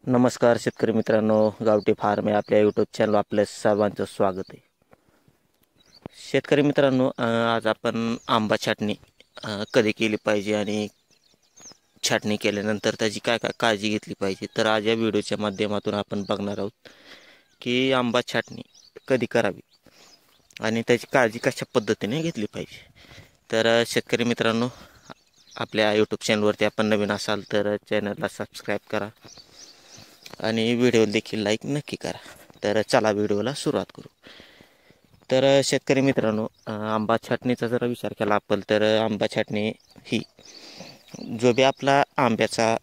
नमस्कार शेतकरी मित्रांनो, गावठी फार्म या आपल्या यूट्यूब चॅनल आपल्या सर्वांचं स्वागत आहे. शेतकरी मित्रांनो, आज आपण आंबा छाटणी कधी केली पाहिजे आणि छाटणी केल्यानंतर त्याची काय काय काळजी घेतली पाहिजे, तर आज या व्हिडिओच्या माध्यमातून आपण बघणार आहोत की आंबा छाटणी कधी करावी आणि त्याची काळजी कशा पद्धतीने घेतली पाहिजे. तर शेतकरी मित्रांनो, आपल्या यूट्यूब चॅनलवरती आपण नवीन असाल तर चॅनलला सबस्क्राईब करा आणि व्हिडिओ देखील लाईक नक्की करा. तर चला व्हिडिओला सुरुवात करू. तर शेतकरी मित्रांनो, आंबा छाटणीचा जर विचार केला आपण तर आंबा छाटणी ही जो बी आपला आंब्याचा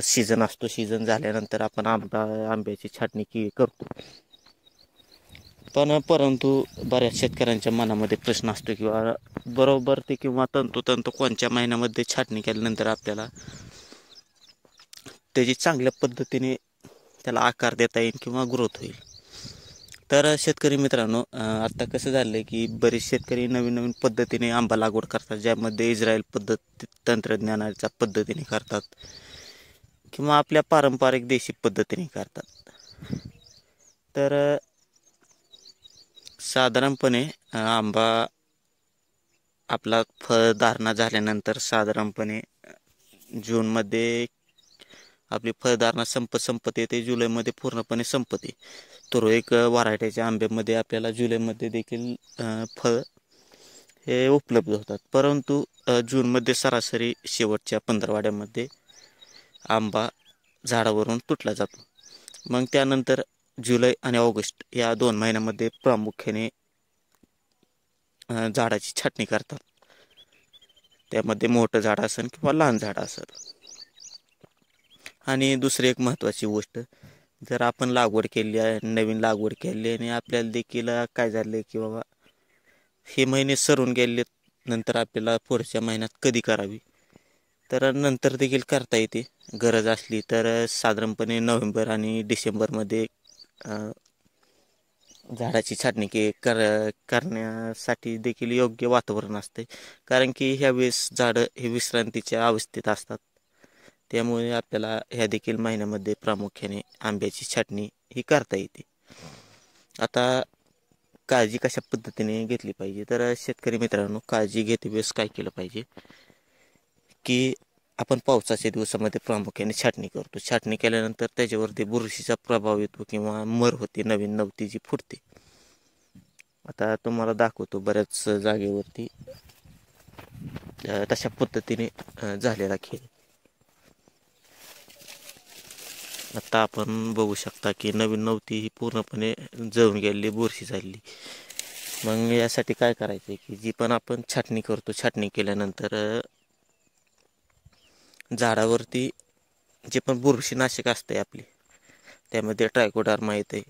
सीझन असतो, सीझन झाल्यानंतर आपण आंब्याची छाटणी करतो. परंतु बऱ्याच शेतकऱ्यांच्या मनामध्ये प्रश्न असतो किंवा बरोबर ते किंवा तंतोतंत कोणत्या महिन्यामध्ये छाटणी केल्यानंतर आपल्याला त्याची चांगल्या पद्धतीने त्याला आकार देता येईल किंवा ग्रोथ होईल. तर शेतकरी मित्रांनो, आता कसं झालं आहे की बरेच शेतकरी नवीन नवीन पद्धतीने आंबा लागवड करतात, ज्यामध्ये इस्रायल पद्धत तंत्रज्ञानाच्या पद्धतीने करतात किंवा आपल्या पारंपरिक देशी पद्धतीने करतात. तर साधारणपणे आंबा आपला फळधारणा झाल्यानंतर साधारणपणे जूनमध्ये आपली फळधारणा संपत येते, जुलैमध्ये पूर्णपणे संपते. तर एक व्हरायटीच्या आंब्यामध्ये आपल्याला जुलैमध्ये देखील फळ हे उपलब्ध होतात. परंतु जूनमध्ये सरासरी शेवटच्या 15 आंबा झाडावरून तुटला जातो. मग त्यानंतर जुलै आणि ऑगस्ट या 2 महिन्यामध्ये प्रामुख्याने झाडाची छाटणी करतात. त्यामध्ये मोठं झाड असेल किंवा लहान झाड असेल. आणि दुसरी एक महत्त्वाची गोष्ट, जर आपण लागवड केली आहे, नवीन लागवड केली आणि आपल्याला देखील काय झालं की बाबा हे महिने सरून गेले, नंतर आपल्याला पुढच्या महिन्यात कधी करावी, तर नंतर देखील करता येते. गरज असली तर साधारणपणे नोव्हेंबर आणि डिसेंबरमध्ये झाडाची छाटणी करण्यासाठी देखील योग्य वातावरण असते. कारण की ह्यावेळेस झाडं हे विश्रांतीच्या अवस्थेत असतात. त्यामुळे आपल्याला ह्या देखील महिन्यामध्ये प्रामुख्याने आंब्याची छाटणी ही करता येते. आता काळजी कशा पद्धतीने घेतली पाहिजे, तर शेतकरी मित्रांनो, काळजी घेते वेळेस काय केलं पाहिजे की आपण पावसाच्या दिवसामध्ये प्रामुख्याने छाटणी करतो. छाटणी केल्यानंतर त्याच्यावरती बुरशीचा प्रभाव येतो किंवा मर होते, नवीन नवती जी फुटते. आता तुम्हाला दाखवतो बऱ्याच जागेवरती तशा पद्धतीने झालेला खेळ. आता आपण बघू शकता की नवीन नवती ही पूर्णपणे जळून गेलेली, बुरशी झालेली. मग यासाठी काय करायचं की जी पण आपण छाटणी करतो, छाटणी केल्यानंतर झाडावरती जे पण बुरशीनाशक असते आपली, त्यामध्ये ट्रायकोडर्मा येते,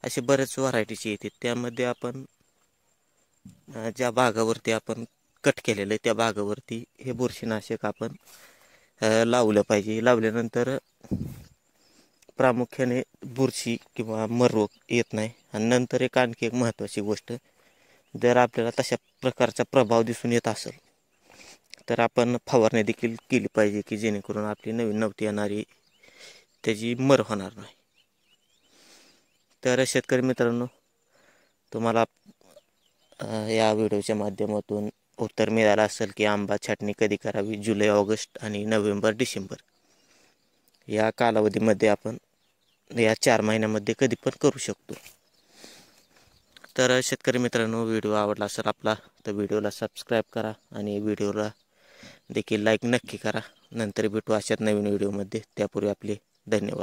असे बरेच व्हरायटीचे येते. त्यामध्ये आपण ज्या भागावरती आपण कट केलेलं आहे त्या भागावरती हे बुरशीनाशक आपण लावलं पाहिजे. लावल्यानंतर प्रामुख्याने बुरशी किंवा मर रोग येत नाही. आणि नंतर आणखी एक महत्त्वाची गोष्ट, जर आपल्याला तशा प्रकारचा प्रभाव दिसून येत असेल तर आपण फवारणी देखील केली पाहिजे की जेणेकरून आपली नवीन नवती येणारी त्याची मर होणार नाही. तर शेतकरी मित्रांनो, तुम्हाला या व्हिडिओच्या माध्यमातून उत्तर मिळालं असेल की आंबा छाटणी कधी करावी. जुलै, ऑगस्ट आणि नोव्हेंबर, डिसेंबर या कालावधीमध्ये आपण या 4 महिन्यामध्ये कधी पण करू शकतो. तर शेतकरी मित्रांनो, व्हिडिओ आवडला असेल आपला तर व्हिडिओला सबस्क्राईब करा आणि व्हिडिओला देखील लाईक नक्की करा. नंतर भेटू अशाच नवीन व्हिडिओमध्ये. त्यापूर्वी आपले धन्यवाद.